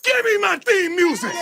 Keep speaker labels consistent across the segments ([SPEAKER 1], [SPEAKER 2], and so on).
[SPEAKER 1] Give me my theme music!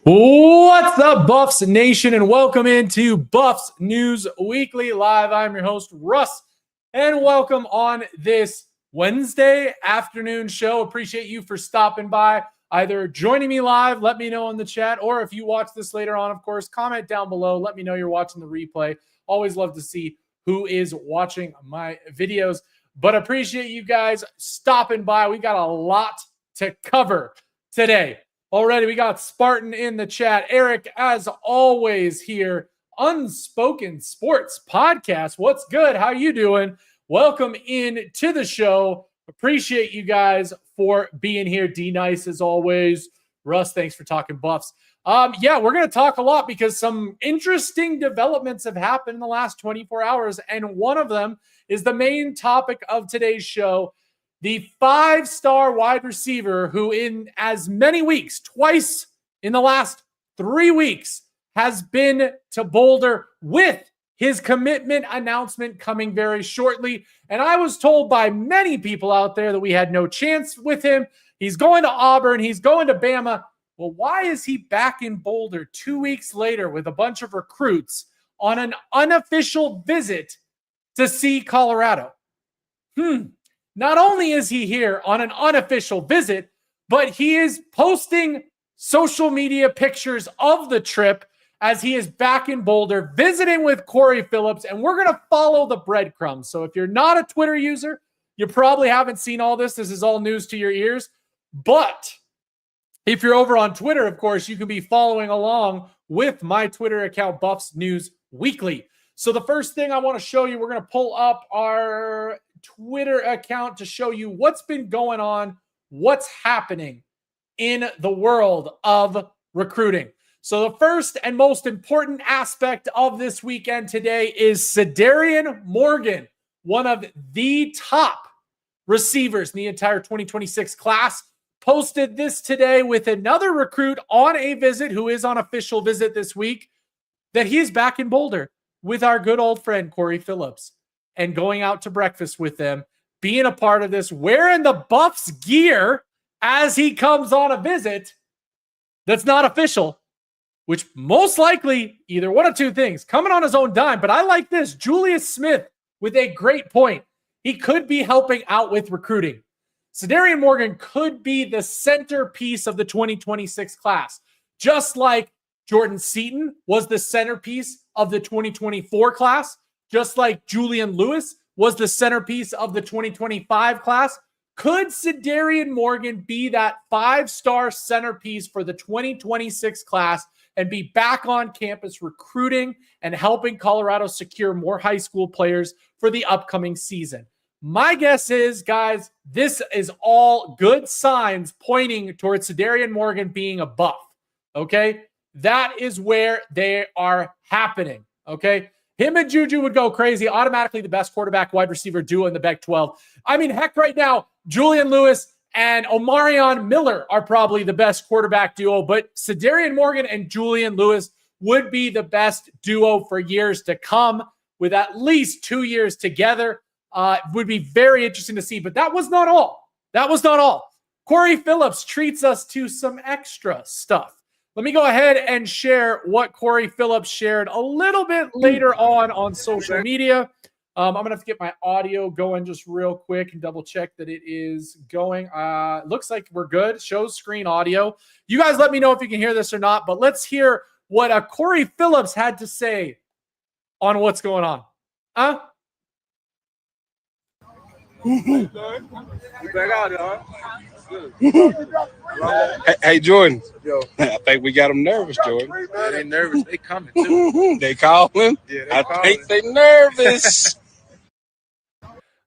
[SPEAKER 2] What's up, Buffs Nation, and welcome into Buffs News Weekly Live. I'm your host, Russ, and welcome on this Wednesday afternoon show. Appreciate you for stopping by, either joining me live, let me know in the chat, or if you watch this later on, of course, comment down below. Let me know you're watching the replay. Always love to see who is watching my videos, but appreciate you guys stopping by. We got a lot to cover today. Already, we got Spartan in the chat. Eric, as always, here. Unspoken Sports Podcast. What's good? How you doing? Welcome in to the show. Appreciate you guys for being here. D-Nice, as always. Russ, thanks for talking Buffs. Yeah, we're going to talk a lot because some interesting developments have happened in the last 24 hours, and one of them is the main topic of today's show. The 5-star wide receiver who in as many weeks, twice in the last 3 weeks, has been to Boulder with his commitment announcement coming very shortly. And I was told by many people out there that we had no chance with him. He's going to Auburn. He's going to Bama. Well, why is he back in Boulder 2 weeks later with a bunch of recruits on an unofficial visit to see Colorado? Not only is he here on an unofficial visit, but he is posting social media pictures of the trip as he is back in Boulder visiting with Corey Phillips, and we're going to follow the breadcrumbs. So if you're not a Twitter user, you probably haven't seen all this. This is all news to your ears. But if you're over on Twitter, of course, you can be following along with my Twitter account, Buffs News Weekly. So the first thing I want to show you, we're going to pull up our Twitter account to show you what's been going on, what's happening in the world of recruiting. So the first and most important aspect of this weekend today is Cedarian Morgan, one of the top receivers in the entire 2026 class, posted this today with another recruit on a visit who is on official visit this week, that he's back in Boulder with our good old friend Corey Phillips, and going out to breakfast with them, being a part of this, wearing the Buffs gear as he comes on a visit that's not official, which most likely either one of two things, coming on his own dime. But I like this. Julius Smith with a great point. He could be helping out with recruiting. Cedarian Morgan could be the centerpiece of the 2026 class, just like Jordan Seaton was the centerpiece of the 2024 class, just like Julian Lewis was the centerpiece of the 2025 class. Could Cedarian Morgan be that 5-star centerpiece for the 2026 class and be back on campus recruiting and helping Colorado secure more high school players for the upcoming season? My guess is, guys, this is all good signs pointing towards Cedarian Morgan being a Buff, okay? That is where they are happening, okay? Him and Juju would go crazy. Automatically the best quarterback wide receiver duo in the Pac-12. I mean, heck, right now, Julian Lewis and Omarion Miller are probably the best quarterback duo, but Cedarian Morgan and Julian Lewis would be the best duo for years to come, with at least 2 years together. Would be very interesting to see, but that was not all. That was not all. Corey Phillips treats us to some extra stuff. Let me go ahead and share what Corey Phillips shared a little bit later on social media. I'm going to have to get my audio going just real quick and double check that it is going. Looks like we're good. Shows screen audio. You guys let me know if you can hear this or not, but let's hear what Corey Phillips had to say on what's going on.
[SPEAKER 1] You back out there, huh? Hey, Jordan. Yo. I think we got them nervous, Jordan.
[SPEAKER 3] Yeah, they nervous. They coming too.
[SPEAKER 1] They calling?
[SPEAKER 3] Yeah,
[SPEAKER 1] I think they nervous.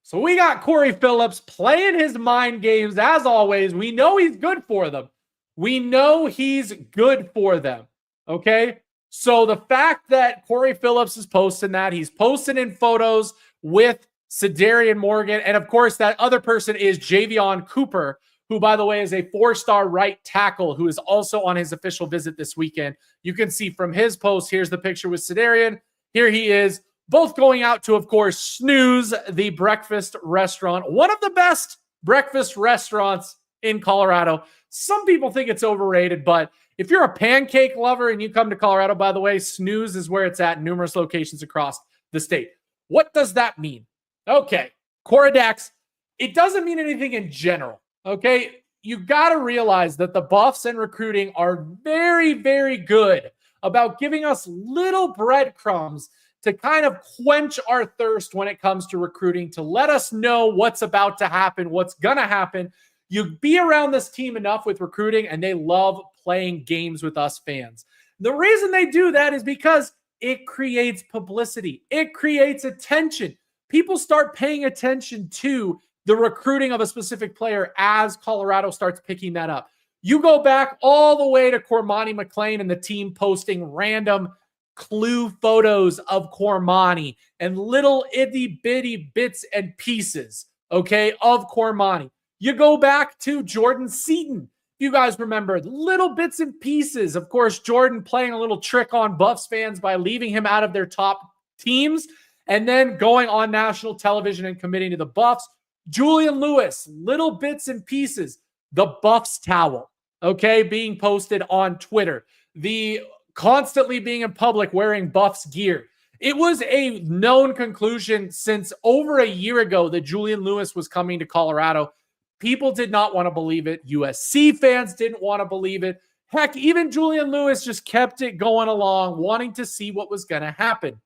[SPEAKER 2] So we got Corey Phillips playing his mind games as always. We know he's good for them. We know he's good for them. Okay. So the fact that Corey Phillips is posting that, he's posting in photos with Cedarian Morgan. And of course, that other person is Javion Cooper, who, by the way, is a 4-star right tackle who is also on his official visit this weekend. You can see from his post, here's the picture with Cedarian. Here he is. Both going out to, of course, Snooze, the breakfast restaurant, one of the best breakfast restaurants in Colorado. Some people think it's overrated, but if you're a pancake lover and you come to Colorado, by the way, Snooze is where it's at, numerous locations across the state. What does that mean? Okay, Corodax, it doesn't mean anything in general, okay? You got to realize that the Buffs and recruiting are very, very good about giving us little breadcrumbs to kind of quench our thirst when it comes to recruiting, to let us know what's about to happen, what's going to happen. You be around this team enough with recruiting, and they love playing games with us fans. The reason they do that is because it creates publicity. It creates attention. People start paying attention to the recruiting of a specific player as Colorado starts picking that up. You go back all the way to Cormani McLean and the team posting random clue photos of Cormani and little itty bitty bits and pieces, okay, of Cormani. You go back to Jordan Seaton. You guys remember little bits and pieces. Of course, Jordan playing a little trick on Buffs fans by leaving him out of their top teams and then going on national television and committing to the Buffs. Julian Lewis, little bits and pieces. The Buffs towel, okay, being posted on Twitter. The constantly being in public wearing Buffs gear. It was a known conclusion since over a year ago that Julian Lewis was coming to Colorado. People did not want to believe it. USC fans didn't want to believe it. Heck, even Julian Lewis just kept it going along, wanting to see what was going to happen.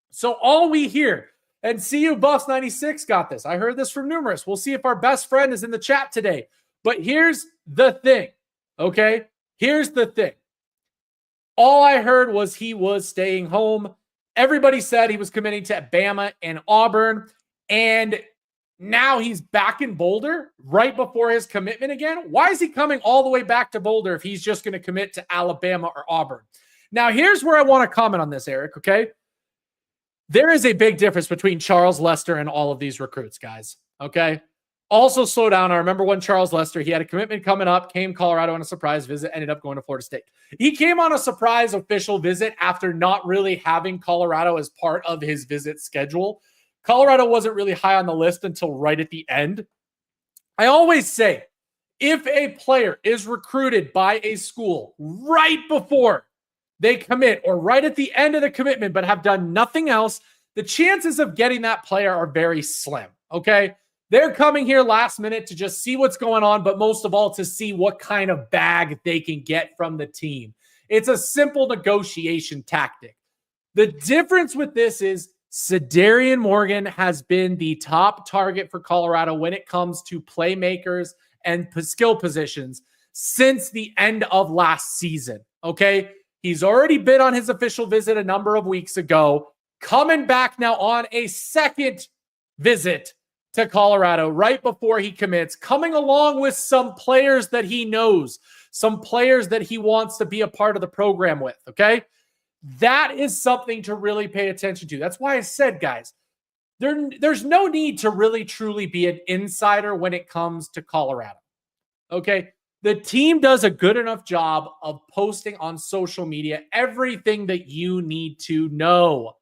[SPEAKER 2] So all we hear, and CU Buffs 96 got this. I heard this from numerous. We'll see if our best friend is in the chat today. But here's the thing, okay? Here's the thing. All I heard was he was staying home. Everybody said he was committing to Bama and Auburn. And now he's back in Boulder right before his commitment again. Why is he coming all the way back to Boulder if he's just going to commit to Alabama or Auburn? Now, here's where I want to comment on this, Eric, okay? There is a big difference between Charles Lester and all of these recruits, guys, okay? Also, slow down. I remember when Charles Lester, he had a commitment coming up, came Colorado on a surprise visit, ended up going to Florida State. He came on a surprise official visit after not really having Colorado as part of his visit schedule. Colorado wasn't really high on the list until right at the end. I always say, if a player is recruited by a school right before they commit or right at the end of the commitment but have done nothing else, the chances of getting that player are very slim, okay? They're coming here last minute to just see what's going on, but most of all to see what kind of bag they can get from the team. It's a simple negotiation tactic. The difference with this is Cedarian Morgan has been the top target for Colorado when it comes to playmakers and skill positions since the end of last season, okay? He's already been on his official visit a number of weeks ago, coming back now on a second visit to Colorado right before he commits, coming along with some players that he knows, some players that he wants to be a part of the program with, okay? That is something to really pay attention to. That's why I said, guys, there's no need to really truly be an insider when it comes to Colorado, okay? The team does a good enough job of posting on social media everything that you need to know,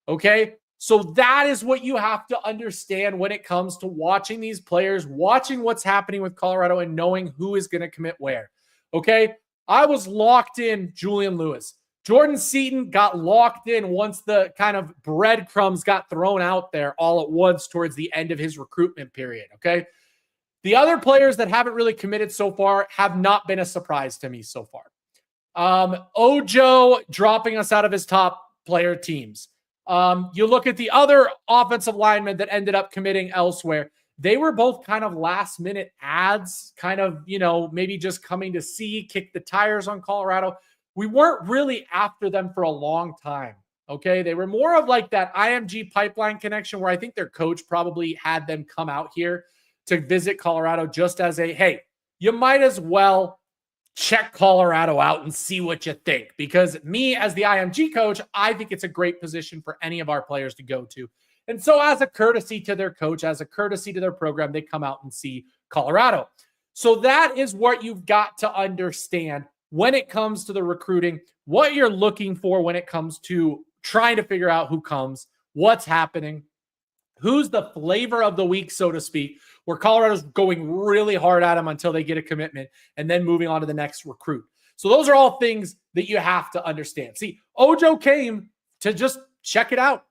[SPEAKER 2] okay? So that is what you have to understand when it comes to watching these players, watching what's happening with Colorado and knowing who is going to commit where. Okay. I was locked in Julian Lewis. Jordan Seaton got locked in once the kind of breadcrumbs got thrown out there all at once towards the end of his recruitment period. Okay. The other players that haven't really committed so far have not been a surprise to me so far. Ojo dropping us out of his top player teams. You look at the other offensive linemen that ended up committing elsewhere. they were both kind of last minute ads, kind of, maybe just coming to kick the tires on Colorado. We weren't really after them for a long time. Okay. They were more of like that IMG pipeline connection where I think their coach probably had them come out here to visit Colorado just as hey, you might as well check Colorado out and see what you think. Because me as the IMG coach, I think it's a great position for any of our players to go to. And so as a courtesy to their coach, as a courtesy to their program, they come out and see Colorado. So that is what you've got to understand when it comes to the recruiting, what you're looking for when it comes to trying to figure out who comes, what's happening, who's the flavor of the week, so to speak, where Colorado's going really hard at them until they get a commitment and then moving on to the next recruit. So those are all things that you have to understand. See, Ojo came to just check it out,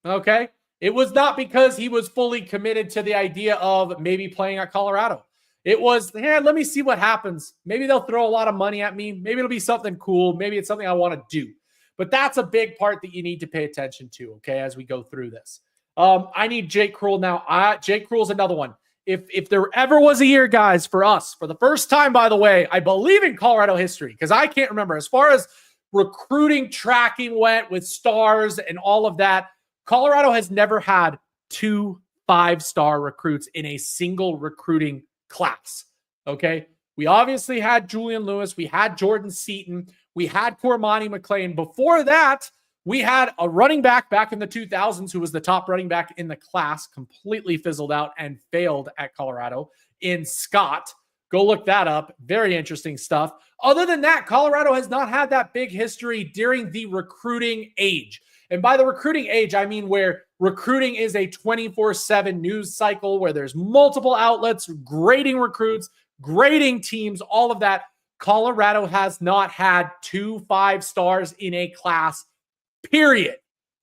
[SPEAKER 2] okay? It was not because he was fully committed to the idea of maybe playing at Colorado. It was, hey, let me see what happens. Maybe they'll throw a lot of money at me. Maybe it'll be something cool. Maybe it's something I want to do. But that's a big part that you need to pay attention to, okay, as we go through this. I need Jake Krull now. Jake Krull's another one. If there ever was a year, guys, for us, for the first time, by the way, I believe in Colorado history, because I can't remember. As far as recruiting tracking went with stars and all of that, Colorado has never had 2 5-star recruits in a single recruiting class, okay? We obviously had Julian Lewis. We had Jordan Seaton. We had Cormani McLean. Before that, we had a running back in the 2000s who was the top running back in the class, completely fizzled out and failed at Colorado in Scott. Go look that up. Very interesting stuff. Other than that, Colorado has not had that big history during the recruiting age. And by the recruiting age, I mean where recruiting is a 24/7 news cycle where there's multiple outlets grading recruits, grading teams, all of that. Colorado has not had 2 5-stars in a class, period.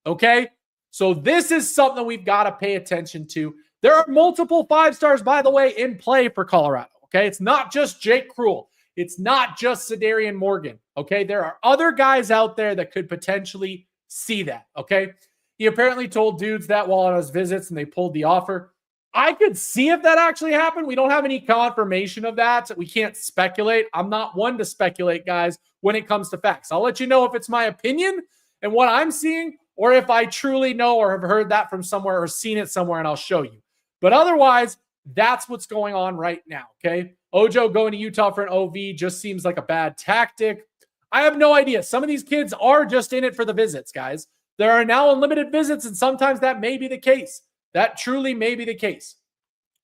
[SPEAKER 2] Okay? So this is something we've got to pay attention to. There are multiple 5-stars, by the way, in play for Colorado. Okay? It's not just Jake Krull. It's not just Cedarian Morgan. Okay? There are other guys out there that could potentially see that. Okay? He apparently told dudes that while on his visits and they pulled the offer. I could see if that actually happened. We don't have any confirmation of that. We can't speculate. I'm not one to speculate, guys, when it comes to facts. I'll let you know if it's my opinion and what I'm seeing, or if I truly know or have heard that from somewhere or seen it somewhere, and I'll show you. But otherwise, that's what's going on right now, okay? Ojo going to Utah for an OV just seems like a bad tactic. I have no idea. Some of these kids are just in it for the visits, guys. There are now unlimited visits, and sometimes that may be the case. That truly may be the case.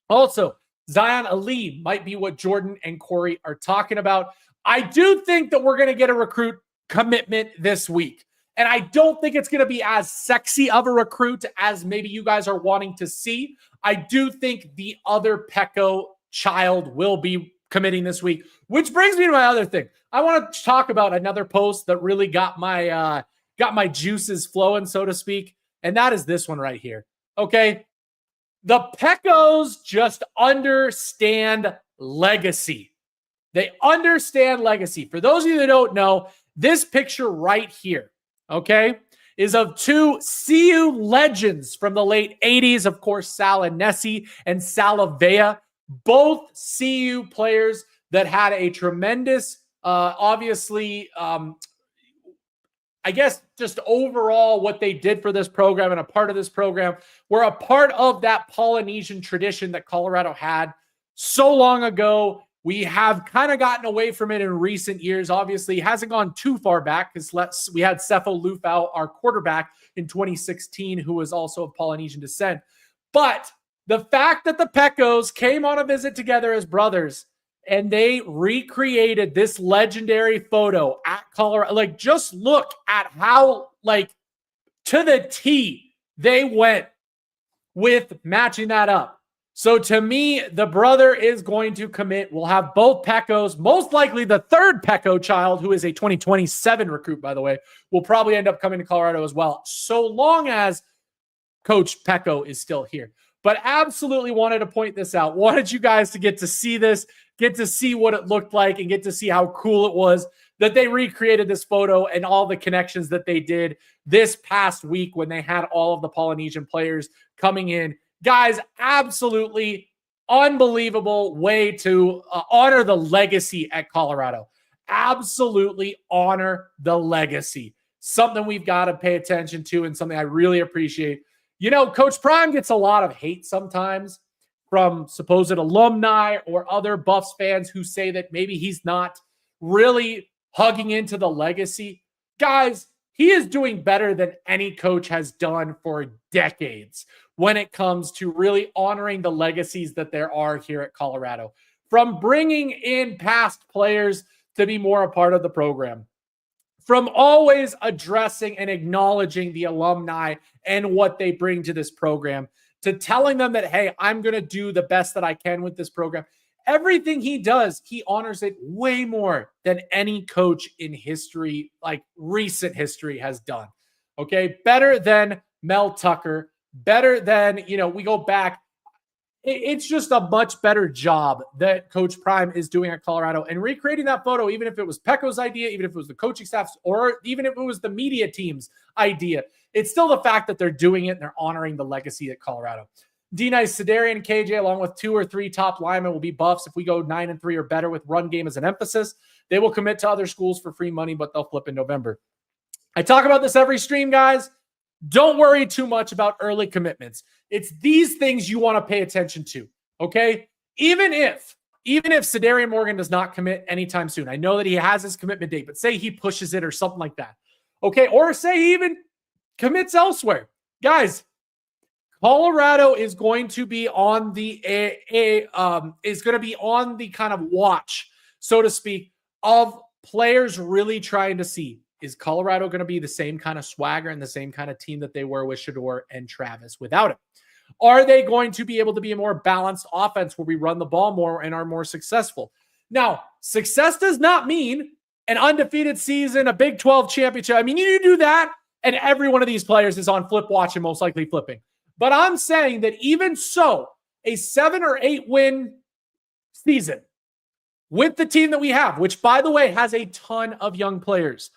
[SPEAKER 2] Also, Zion Ali might be what Jordan and Corey are talking about. I do think that we're going to get a recruit commitment this week. And I don't think it's going to be as sexy of a recruit as maybe you guys are wanting to see. I do think the other Pecco child will be committing this week, which brings me to my other thing. I want to talk about another post that really got my juices flowing, so to speak. And that is this one right here. Okay. The Peccos just understand legacy. They understand legacy. For those of you that don't know, this picture right here, okay, is of 2 CU legends from the late 80s. Of course, Sal and Nessie and Salavea, both CU players that had a tremendous, I guess just overall what they did for this program and a part of this program were a part of that Polynesian tradition that Colorado had so long ago. We have kind of gotten away from it in recent years. Obviously, it hasn't gone too far back because we had Sefo Lufau, our quarterback, in 2016, who was also of Polynesian descent. But the fact that the Peccos came on a visit together as brothers and they recreated this legendary photo at Colorado, like just look at how to the T they went with matching that up. So to me, the brother is going to commit. We'll have both Peccos, most likely the third Pecco child, who is a 2027 recruit, by the way, will probably end up coming to Colorado as well, so long as Coach Pecco is still here. But absolutely wanted to point this out. Wanted you guys to get to see this, get to see what it looked like, and get to see how cool it was that they recreated this photo and all the connections that they did this past week when they had all of the Polynesian players coming in, Guys, absolutely unbelievable way to honor the legacy at Colorado. Absolutely honor the legacy. Something we've got to pay attention to and something I really appreciate. You know, Coach Prime gets a lot of hate sometimes from supposed alumni or other Buffs fans who say that maybe he's not really hugging into the legacy. Guys, he is doing better than any coach has done for decades when it comes to really honoring the legacies that there are here at Colorado. From bringing in past players to be more a part of the program, from always addressing and acknowledging the alumni and what they bring to this program, to telling them that, hey, I'm going to do the best that I can with this program. Everything he does, he honors it way more than any coach in history, like recent history, has done. Okay, better than Mel Tucker, better than, we go back. It's just a much better job that Coach Prime is doing at Colorado and recreating that photo, even if it was Pecco's idea, even if it was the coaching staff's, or even if it was the media team's idea. It's still the fact that they're doing it and they're honoring the legacy at Colorado. D-Nice, Cedarian, and KJ, along with 2 or 3 top linemen, will be Buffs if we go 9-3 or better with run game as an emphasis. They will commit to other schools for free money, but they'll flip in November. I talk about this every stream, guys. Don't worry too much about early commitments. It's these things you want to pay attention to, okay? Even if Cedarian Morgan does not commit anytime soon, I know that he has his commitment date, but say he pushes it or something like that, okay? Or say he even commits elsewhere. Guys, Colorado is going to be on the kind of watch, so to speak, of players really trying to see, is Colorado going to be the same kind of swagger and the same kind of team that they were with Shedeur and Travis without him? Are they going to be able to be a more balanced offense where we run the ball more and are more successful? Now, success does not mean an undefeated season, a Big 12 championship. I mean, you do that, and every one of these players is on flip watch and most likely flipping. But I'm saying that even so, a 7 or 8 win season with the team that we have, which, by the way, has a ton of young players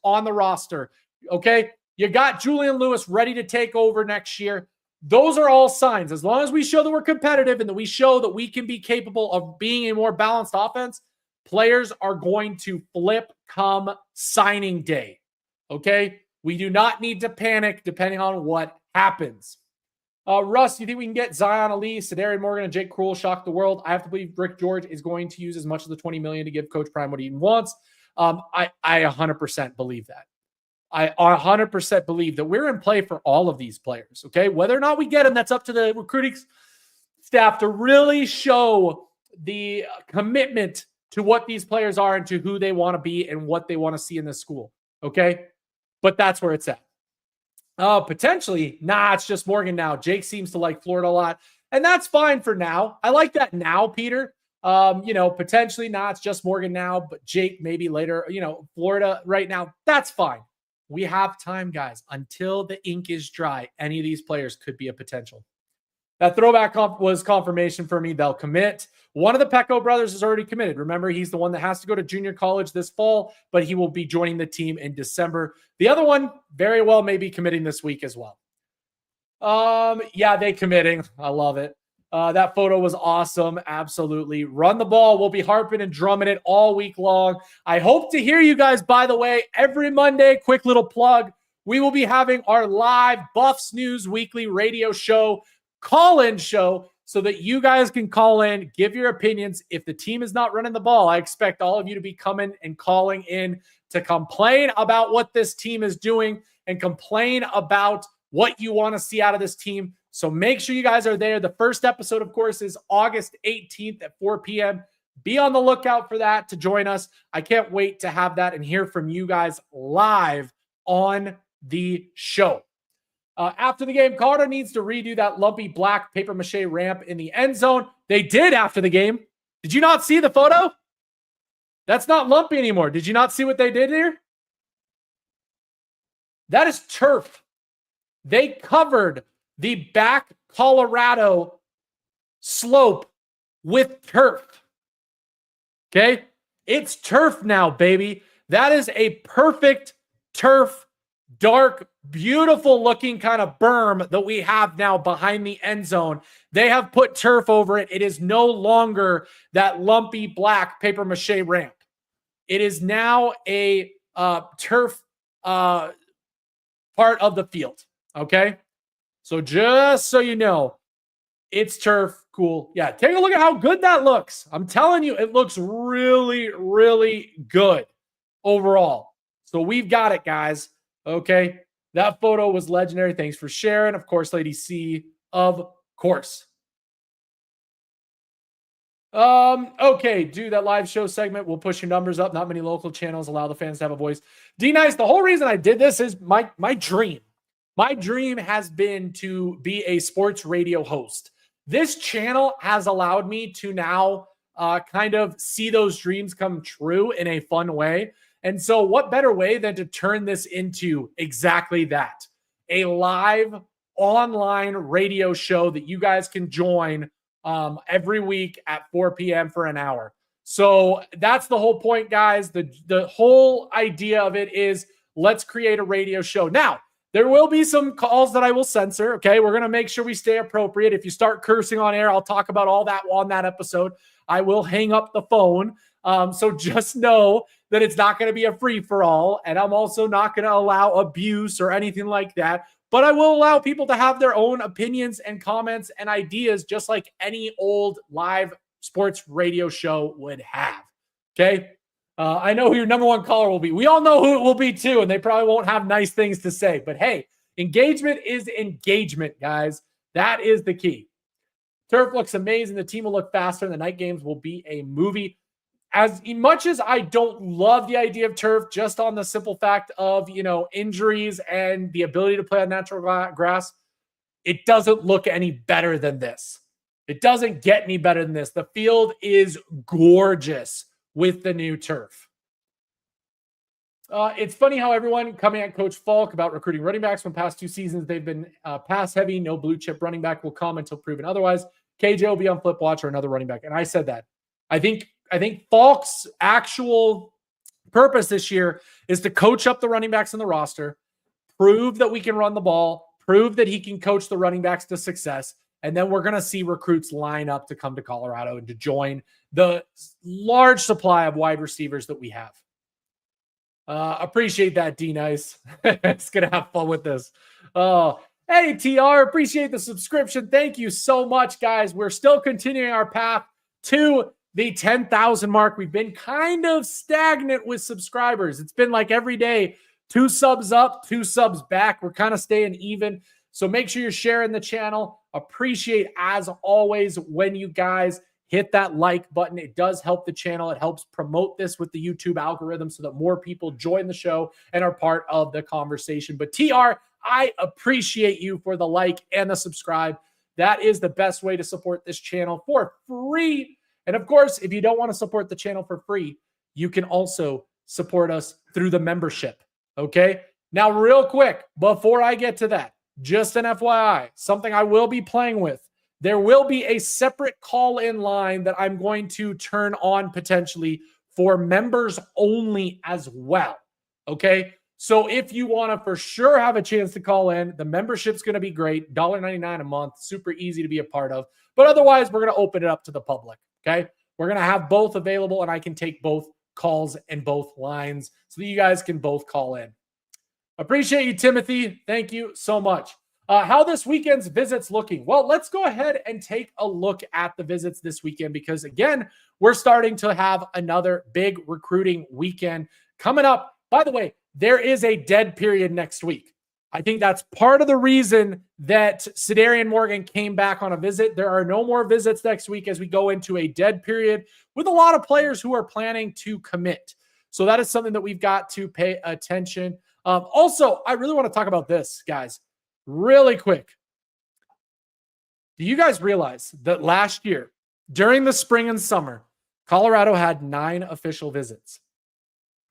[SPEAKER 2] on the roster, okay? You got Julian Lewis ready to take over next year. Those are all signs. As long as we show that we're competitive and that we show that we can be capable of being a more balanced offense, players are going to flip come signing day, okay? We do not need to panic depending on what happens. Russ, you think we can get Zion Ali, Cedarian Morgan, and Jake Krull shock the world? I have to believe Rick George is going to use as much of the $20 million to give Coach Prime what he wants. I 100% believe that. I 100% believe that we're in play for all of these players, okay? Whether or not we get them, that's up to the recruiting staff to really show the commitment to what these players are and to who they want to be and what they want to see in this school, okay? But that's where it's at. Potentially, it's just Morgan now. Jake seems to like Florida a lot, and that's fine for now. I like that now, Peter. Potentially, it's just Morgan now, but Jake maybe later, Florida right now, that's fine. We have time, guys. Until the ink is dry, any of these players could be a potential. That throwback was confirmation for me. They'll commit. One of the Pecco brothers is already committed. Remember, he's the one that has to go to junior college this fall, but he will be joining the team in December. The other one very well may be committing this week as well. They committing. I love it. That photo was awesome. Absolutely. Run the ball. We'll be harping and drumming it all week long. I hope to hear you guys, by the way, every Monday. Quick little plug. We will be having our live Buffs News Weekly radio show, call-in show, so that you guys can call in, give your opinions. If the team is not running the ball, I expect all of you to be coming and calling in to complain about what this team is doing and complain about what you want to see out of this team. So make sure you guys are there. The first episode, of course, is August 18th at 4 p.m. Be on the lookout for that to join us. I can't wait to have that and hear from you guys live on the show. After the game, Colorado needs to redo that lumpy black papier-mâché ramp in the end zone. They did after the game. Did you not see the photo? That's not lumpy anymore. Did you not see what they did here? That is turf. They covered the back Colorado slope with turf. Okay? It's turf now, baby. That is a perfect turf dark, beautiful looking kind of berm that we have now behind the end zone. They have put turf over it. It is no longer that lumpy black paper mache ramp. It is now a turf part of the field. Okay. So just so you know, it's turf. Cool. Yeah. Take a look at how good that looks. I'm telling you, it looks really, really good overall. So we've got it, guys. Okay. That photo was legendary. Thanks for sharing. Of course, Lady C, of course. Okay, do that live show segment. We'll push your numbers up. Not many local channels allow the fans to have a voice. D-Nice, the whole reason I did this is my dream. My dream has been to be a sports radio host. This channel has allowed me to now kind of see those dreams come true in a fun way. And so what better way than to turn this into exactly that? A live online radio show that you guys can join every week at 4 p.m. for an hour. So that's the whole point, guys. The whole idea of it is let's create a radio show. Now, there will be some calls that I will censor. Okay. We're going to make sure we stay appropriate. If you start cursing on air, I'll talk about all that on that episode. I will hang up the phone. So just know that it's not going to be a free for all. And I'm also not going to allow abuse or anything like that. But I will allow people to have their own opinions and comments and ideas, just like any old live sports radio show would have. Okay. I know who your number one caller will be. We all know who it will be too, and they probably won't have nice things to say. But hey, engagement is engagement, guys. That is the key. Turf looks amazing. The team will look faster, and the night games will be a movie. As much as I don't love the idea of turf, just on the simple fact of, injuries and the ability to play on natural grass, it doesn't look any better than this. It doesn't get any better than this. The field is gorgeous with the new turf. It's funny how everyone coming at Coach Falk about recruiting running backs when past 2 seasons they've been pass heavy. No blue chip running back will come until proven otherwise. KJ will be on flip watch or another running back. And I said that. I think Falk's actual purpose this year is to coach up the running backs in the roster, prove that we can run the ball, prove that he can coach the running backs to success. And then we're going to see recruits line up to come to Colorado and to join the large supply of wide receivers that we have. Appreciate that, D-Nice. It's going to have fun with this. Hey, TR, appreciate the subscription. Thank you so much, guys. We're still continuing our path to the 10,000 mark. We've been kind of stagnant with subscribers. It's been like every day, 2 subs up, 2 subs back. We're kind of staying even. So make sure you're sharing the channel. Appreciate, as always, when you guys hit that like button. It does help the channel. It helps promote this with the YouTube algorithm so that more people join the show and are part of the conversation. But TR, I appreciate you for the like and the subscribe. That is the best way to support this channel for free. And of course, if you don't want to support the channel for free, you can also support us through the membership. Okay. Now, real quick, before I get to that, just an FYI, something I will be playing with. There will be a separate call-in line that I'm going to turn on potentially for members only as well. Okay. So if you want to for sure have a chance to call in, the membership's going to be great. $1.99 a month, super easy to be a part of. But otherwise, we're going to open it up to the public. Okay. We're going to have both available, and I can take both calls and both lines so that you guys can both call in. Appreciate you, Timothy. Thank you so much. How this weekend's visits looking? Well, let's go ahead and take a look at the visits this weekend because, again, we're starting to have another big recruiting weekend coming up. By the way, there is a dead period next week. I think that's part of the reason that Cedarian Morgan came back on a visit. There are no more visits next week as we go into a dead period with a lot of players who are planning to commit. So that is something that we've got to pay attention. Also, I really want to talk about this, guys, really quick. Do you guys realize that last year, during the spring and summer, Colorado had 9 official visits?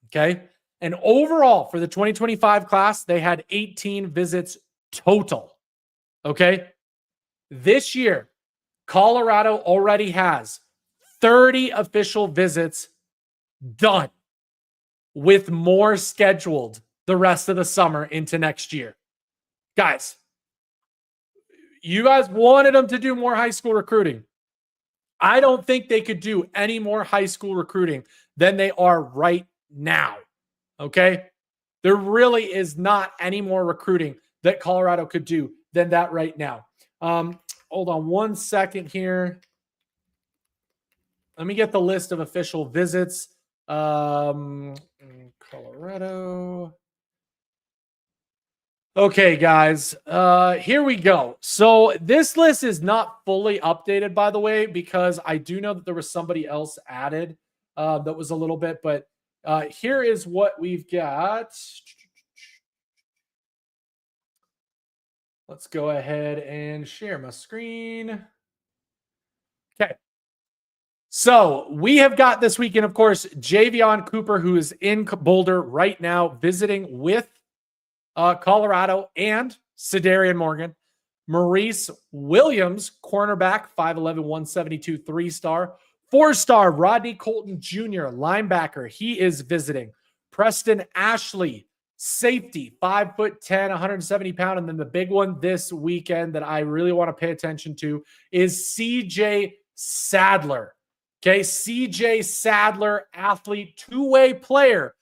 [SPEAKER 2] Okay. And overall for the 2025 class, they had 18 visits total. Okay. This year, Colorado already has 30 official visits done, with more scheduled the rest of the summer into next year. Guys, you guys wanted them to do more high school recruiting. I don't think they could do any more high school recruiting than they are right now. Okay? There really is not any more recruiting that Colorado could do than that right now. Hold on one second here. Let me get the list of official visits. Colorado. Okay, guys, here we go. So this list is not fully updated, by the way, because I do know that there was somebody else added that was a little bit, but here is what we've got. Let's go ahead and share my screen. Okay. So we have got this weekend, of course, Javion Cooper, who is in Boulder right now, visiting with Colorado, and Cedarian Morgan. Maurice Williams, cornerback, 5'11", 172, 3-star. 4-star, Rodney Colton Jr., linebacker. He is visiting. Preston Ashley, safety, 5'10", 170 pound. And then the big one this weekend that I really want to pay attention to is CJ Sadler. Okay, CJ Sadler, athlete, two-way player,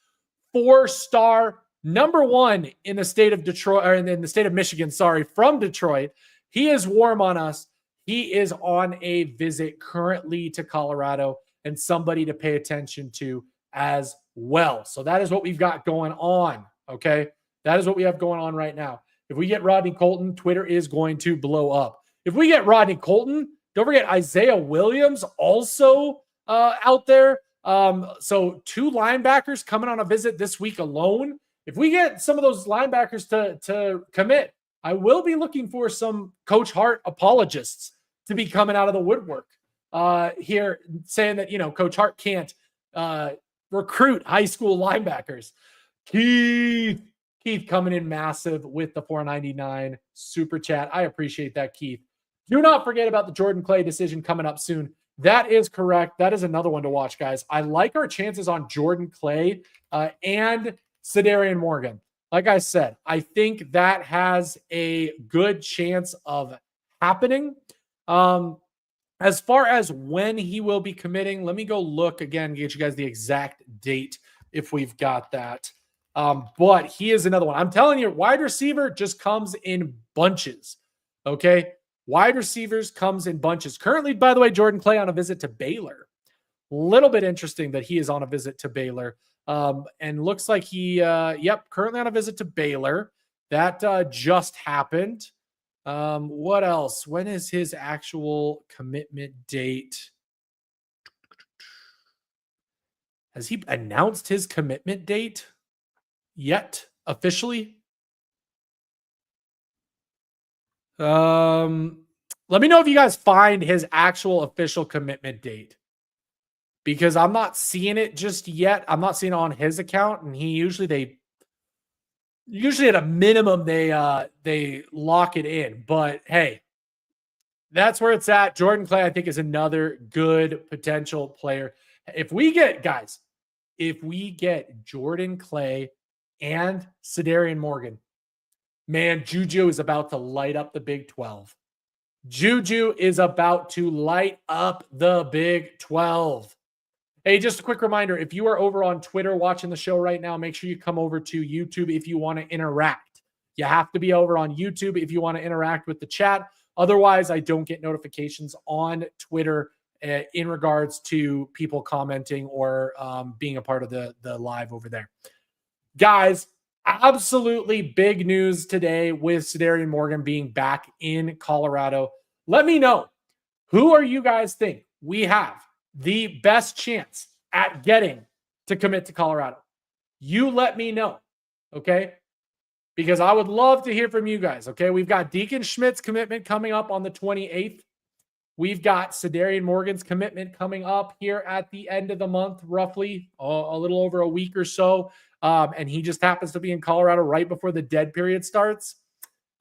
[SPEAKER 2] 4-star, number 1 in the state of Detroit, or in the state of Michigan, from Detroit. He is warm on us. He is on a visit currently to Colorado, and somebody to pay attention to as well. So that is what we've got going on, okay? That is what we have going on right now. If we get Rodney Colton, Twitter is going to blow up. If we get Rodney Colton, don't forget Isaiah Williams also out there. So 2 linebackers coming on a visit this week alone. If we get some of those linebackers to commit, I will be looking for some Coach Hart apologists to be coming out of the woodwork here, saying that, Coach Hart can't recruit high school linebackers. Keith coming in massive with the $4.99 super chat. I appreciate that, Keith. Do not forget about the Jordan Clay decision coming up soon. That is correct. That is another one to watch, guys. I like our chances on Jordan Clay and Cedarian Morgan. Like I said, I think that has a good chance of happening. As far as when he will be committing, let me go look again, get you guys the exact date if we've got that. But he is another one. I'm telling you, wide receiver just comes in bunches. Okay? Wide receivers comes in bunches. Currently, by the way, Jordan Clay on a visit to Baylor. A little bit interesting that he is on a visit to Baylor. And looks like he, currently on a visit to Baylor. That just happened. What else? When is his actual commitment date? Has he announced his commitment date yet officially? Let me know if you guys find his actual official commitment date, because I'm not seeing it just yet. I'm not seeing it on his account, and usually at a minimum they lock it in. But hey, that's where it's at. Jordan Clay, I think, is another good potential player. If we get Jordan Clay and Cedarian Morgan, man, Juju is about to light up the Big 12. Juju is about to light up the Big 12. Hey, just a quick reminder, if you are over on Twitter watching the show right now, make sure you come over to YouTube if you want to interact. You have to be over on YouTube if you want to interact with the chat. Otherwise, I don't get notifications on Twitter in regards to people commenting or being a part of the live over there. Guys, absolutely big news today with Cedarian Morgan being back in Colorado. Let me know, who are you guys think we have the best chance at getting to commit to Colorado? You let me know, okay? Because I would love to hear from you guys, okay? We've got Deacon Schmidt's commitment coming up on the 28th. We've got Cedarian Morgan's commitment coming up here at the end of the month, roughly a little over a week or so. And he just happens to be in Colorado right before the dead period starts.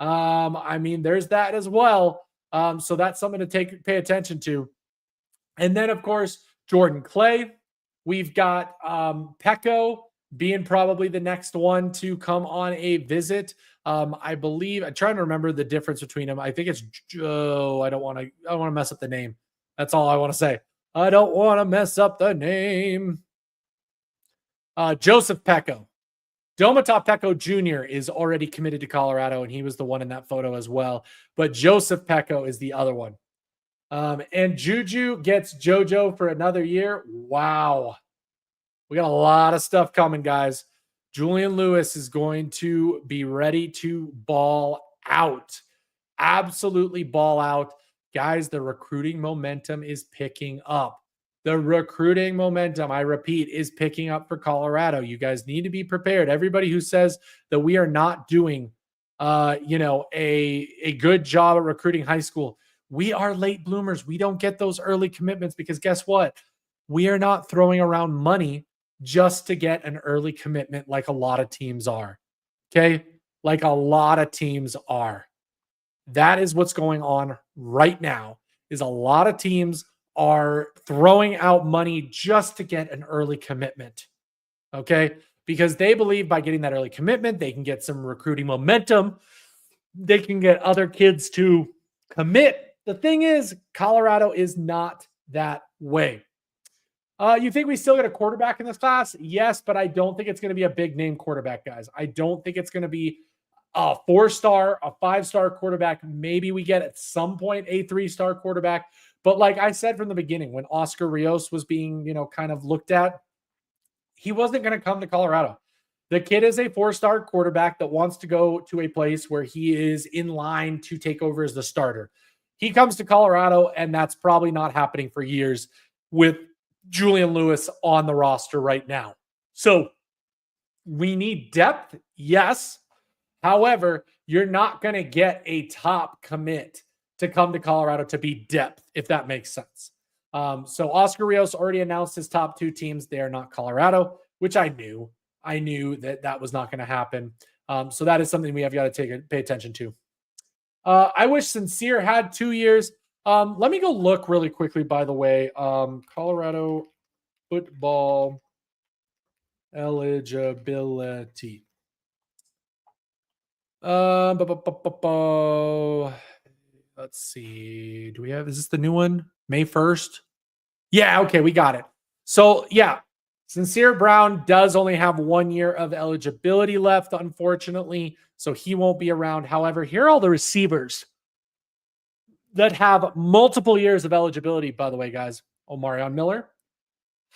[SPEAKER 2] There's that as well. So that's something to pay attention to. And then, of course, Jordan Clay. We've got Pecco, being probably the next one to come on a visit. I believe I'm trying to remember the difference between them. I think it's Joe. I don't want to mess up the name. That's all I want to say. I don't want to mess up the name. Joseph Pecco. Domata Pecco Jr. is already committed to Colorado, and he was the one in that photo as well. But Joseph Pecco is the other one. And Juju gets JoJo for another year. Wow. We got a lot of stuff coming, guys. Julian Lewis is going to be ready to ball out. Absolutely ball out. Guys, the recruiting momentum is picking up. The recruiting momentum, I repeat, is picking up for Colorado. You guys need to be prepared. Everybody who says that we are not doing, a good job at recruiting high school, we are late bloomers. We don't get those early commitments because guess what? We are not throwing around money just to get an early commitment like a lot of teams are. Okay? Like a lot of teams are. That is what's going on right now, is a lot of teams are throwing out money just to get an early commitment. Okay? Because they believe by getting that early commitment, they can get some recruiting momentum. They can get other kids to commit. The thing is, Colorado is not that way. You think we still get a quarterback in this class? Yes, but I don't think it's going to be a big name quarterback, guys. I don't think it's going to be a 4-star, a 5-star quarterback. Maybe we get at some point a 3-star quarterback. But like I said from the beginning, when Oscar Rios was being, kind of looked at, he wasn't going to come to Colorado. The kid is a 4-star quarterback that wants to go to a place where he is in line to take over as the starter. He comes to Colorado, and that's probably not happening for years with Julian Lewis on the roster right now. So we need depth, yes. However, you're not going to get a top commit to come to Colorado to be depth, if that makes sense. So Oscar Rios already announced his top 2 teams. They are not Colorado, which I knew. I knew that was not going to happen. So that is something we have got to pay attention to. I wish Sincere had 2 years. Let me go look really quickly, by the way. Colorado football eligibility. Let's see. Do we have, is this the new one? May 1st? Yeah, okay, we got it. So, yeah, Sincere Brown does only have 1 year of eligibility left, unfortunately, so he won't be around. However, here are all the receivers that have multiple years of eligibility, by the way, guys. Omarion Miller,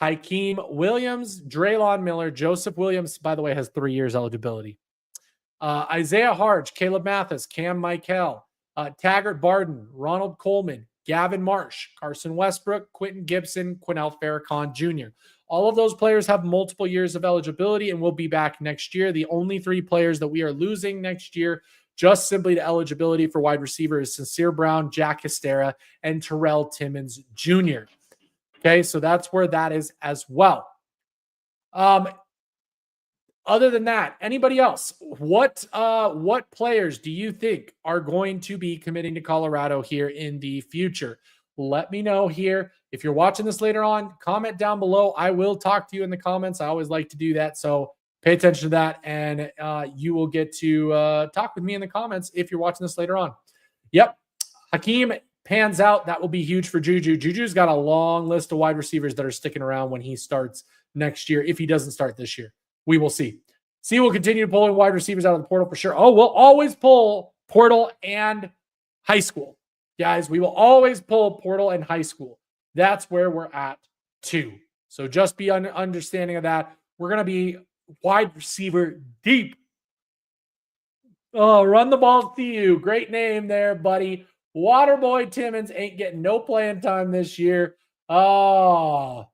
[SPEAKER 2] Hakeem Williams, Draylon Miller, Joseph Williams, by the way, has 3 years eligibility. Isaiah Harge, Caleb Mathis, Cam Michael, Taggart Barden, Ronald Coleman, Gavin Marsh, Carson Westbrook, Quentin Gibson, Quinnell Farrakhan Jr. All of those players have multiple years of eligibility and will be back next year. The only 3 players that we are losing next year, just simply to eligibility for wide receiver, is Sincere Brown, Jack Histera, and Terrell Timmons Jr. Okay, so that's where that is as well. Other than that, anybody else? What players do you think are going to be committing to Colorado here in the future? Let me know here. If you're watching this later on, comment down below. I will talk to you in the comments. I always like to do that. So pay attention to that, and you will get to talk with me in the comments if you're watching this later on. Yep. Hakeem pans out. That will be huge for Juju. Juju's got a long list of wide receivers that are sticking around when he starts next year, if he doesn't start this year. We will see. We'll continue pulling wide receivers out of the portal for sure. Oh, we'll always pull portal and high school. Guys, we will always pull portal and high school. That's where we're at too. So just be understanding of that. We're going to be wide receiver deep. Oh, run the ball to you. Great name there, buddy. Waterboy Timmons ain't getting no playing time this year. Oh,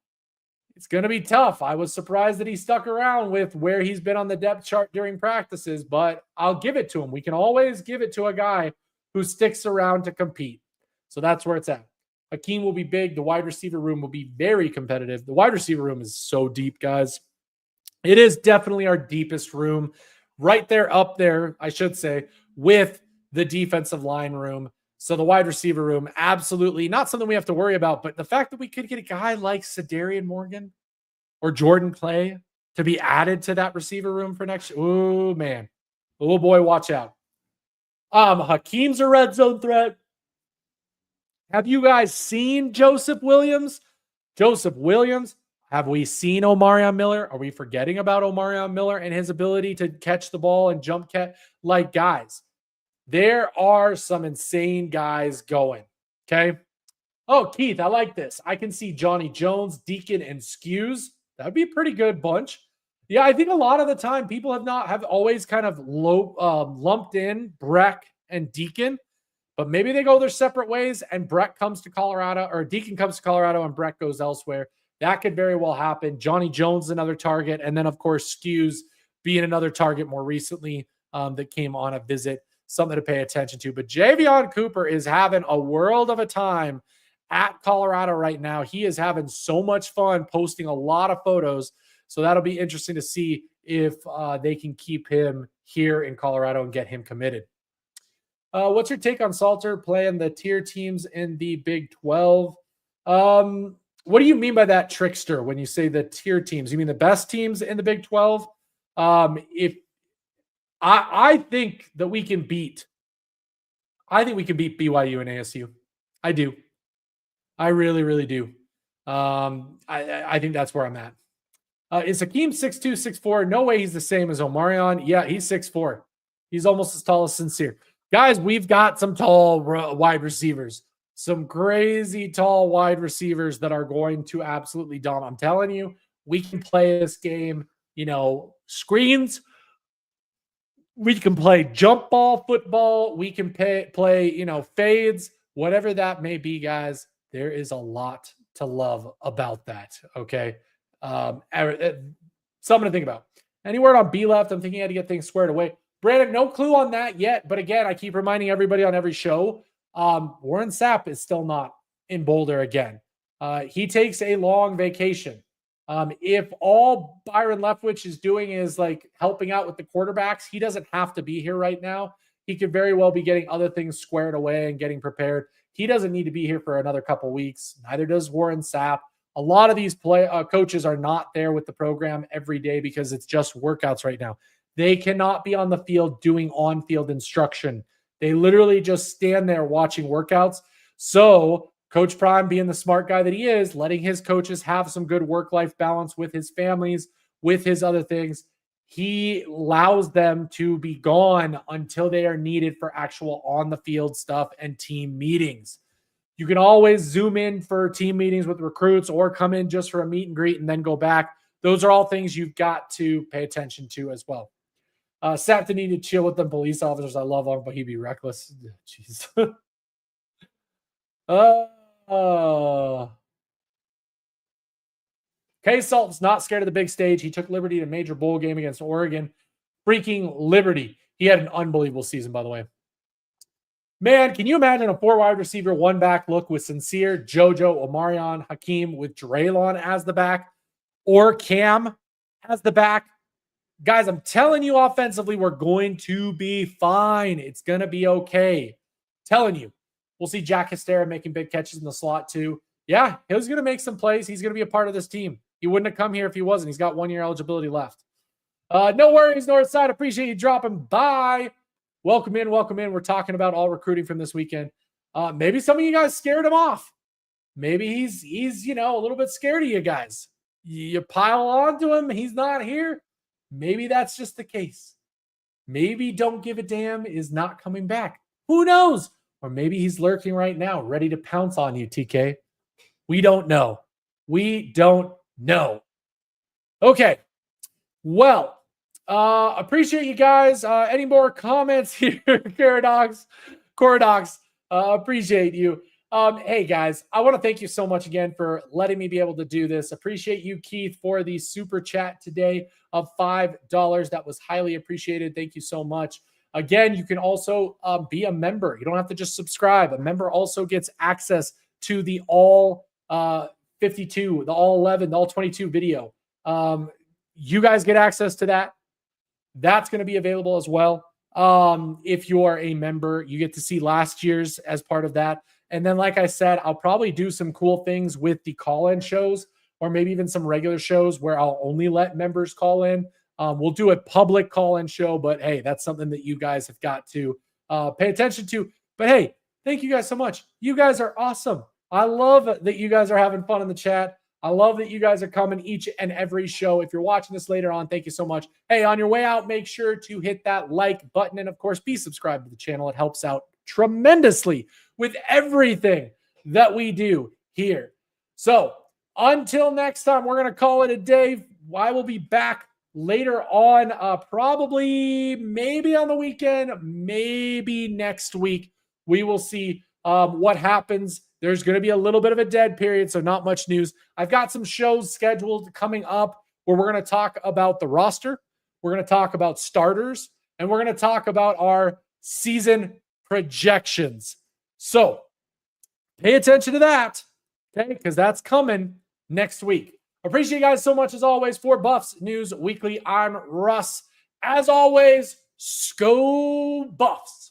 [SPEAKER 2] it's going to be tough. I was surprised that he stuck around with where he's been on the depth chart during practices, but I'll give it to him. We can always give it to a guy who sticks around to compete. So that's where it's at. Hakeem will be big. The wide receiver room will be very competitive. The wide receiver room is so deep, guys. It is definitely our deepest room, right there, up there, I should say, with the defensive line room. So the wide receiver room, absolutely not something we have to worry about. But the fact that we could get a guy like Cedarian Morgan or Jordan Clay to be added to that receiver room for next year. Oh, man. Oh, boy, watch out. Hakeem's a red zone threat. Have you guys seen Joseph Williams? Joseph Williams. Have we seen Omarion Miller? Are we forgetting about Omarion Miller and his ability to catch the ball and jump catch? Like, guys, there are some insane guys going. Okay. Oh, Keith, I like this. I can see Johnny Jones, Deacon, and Skews. That would be a pretty good bunch. Yeah, I think a lot of the time people have always kind of lumped in Breck and Deacon, but maybe they go their separate ways and Breck comes to Colorado, or Deacon comes to Colorado and Breck goes elsewhere. That could very well happen. Johnny Jones, another target, and then of course Skews being another target more recently that came on a visit. Something to pay attention to. But Javion Cooper is having a world of a time at Colorado right now. He is having so much fun posting a lot of photos. So that'll be interesting to see if they can keep him here in Colorado and get him committed. What's your take on Salter playing the tier teams in the Big 12? What do you mean by that, Trickster, when you say the tier teams? You mean the best teams in the Big 12? If I think that we can beat BYU and ASU. I do. I really, really do. I think that's where I'm at. Is Hakeem 6'2", 6'4"? No way he's the same as Omarion. Yeah, he's 6'4". He's almost as tall as Sincere. Guys, we've got some tall wide receivers. Some crazy tall wide receivers that are going to absolutely dominate. I'm telling you, we can play this game, screens. We can play jump ball, football. We can play, fades, whatever that may be, guys. There is a lot to love about that. Okay. Something to think about. Any word on B left? I'm thinking I had to get things squared away. Brandon, no clue on that yet. But again, I keep reminding everybody on every show, Warren Sapp is still not in Boulder again. He takes a long vacation. If all Byron Leftwich is doing is like helping out with the quarterbacks, he doesn't have to be here right now. He could very well be getting other things squared away and getting prepared. He doesn't need to be here for another couple weeks. Neither does Warren Sapp. A lot of these coaches are not there with the program every day because it's just workouts right now. They cannot be on the field doing on-field instruction. They literally just stand there watching workouts. So Coach Prime, being the smart guy that he is, letting his coaches have some good work-life balance with his families, with his other things, he allows them to be gone until they are needed for actual on-the-field stuff and team meetings. You can always zoom in for team meetings with recruits or come in just for a meet and greet and then go back. Those are all things you've got to pay attention to as well. Sapp to need to chill with the police officers. I love him, but he'd be reckless. Jeez. K-Salt's not scared of the big stage. He took Liberty to a major bowl game against Oregon. Freaking Liberty. He had an unbelievable season, by the way. Man, can you imagine a 4 wide receiver, 1 back look with Sincere, JoJo, Omarion, Hakeem with Draylon as the back, or Cam as the back? Guys, I'm telling you, offensively, we're going to be fine. It's going to be okay. Telling you. We'll see Jack Hystera making big catches in the slot too. Yeah, he's going to make some plays. He's going to be a part of this team. He wouldn't have come here if he wasn't. He's got 1 year eligibility left. No worries, Northside. Appreciate you dropping by. Welcome in, welcome in. We're talking about all recruiting from this weekend. Maybe some of you guys scared him off. Maybe he's a little bit scared of you guys. You pile on to him. He's not here. Maybe that's just the case. Maybe Don't Give a Damn is not coming back. Who knows? Or maybe he's lurking right now, ready to pounce on you, TK. We don't know. We don't know. Okay. Well, appreciate you guys. Any more comments here? Corodox, appreciate you. Hey guys, I want to thank you so much again for letting me be able to do this. Appreciate you, Keith, for the super chat today of $5. That was highly appreciated. Thank you so much. Again, you can also be a member. You don't have to just subscribe. A member also gets access to the all 52, the all 11, the all 22 video. You guys get access to that. That's going to be available as well. If you are a member, you get to see last year's as part of that. And then, like I said, I'll probably do some cool things with the call-in shows or maybe even some regular shows where I'll only let members call in. We'll do a public call-in show, but hey, that's something that you guys have got to pay attention to. But hey, thank you guys so much. You guys are awesome. I love that you guys are having fun in the chat. I love that you guys are coming each and every show. If you're watching this later on, thank you so much. Hey, on your way out, make sure to hit that like button. And of course, be subscribed to the channel. It helps out tremendously with everything that we do here. So until next time, we're going to call it a day. I will be back later on, probably maybe on the weekend, maybe next week. We will see what happens. There's going to be a little bit of a dead period, so not much news. I've got some shows scheduled coming up where we're going to talk about the roster. We're going to talk about starters, and we're going to talk about our season projections. So pay attention to that, okay? Because that's coming next week. Appreciate you guys so much as always. For Buffs News Weekly, I'm Russ. As always, Go Buffs.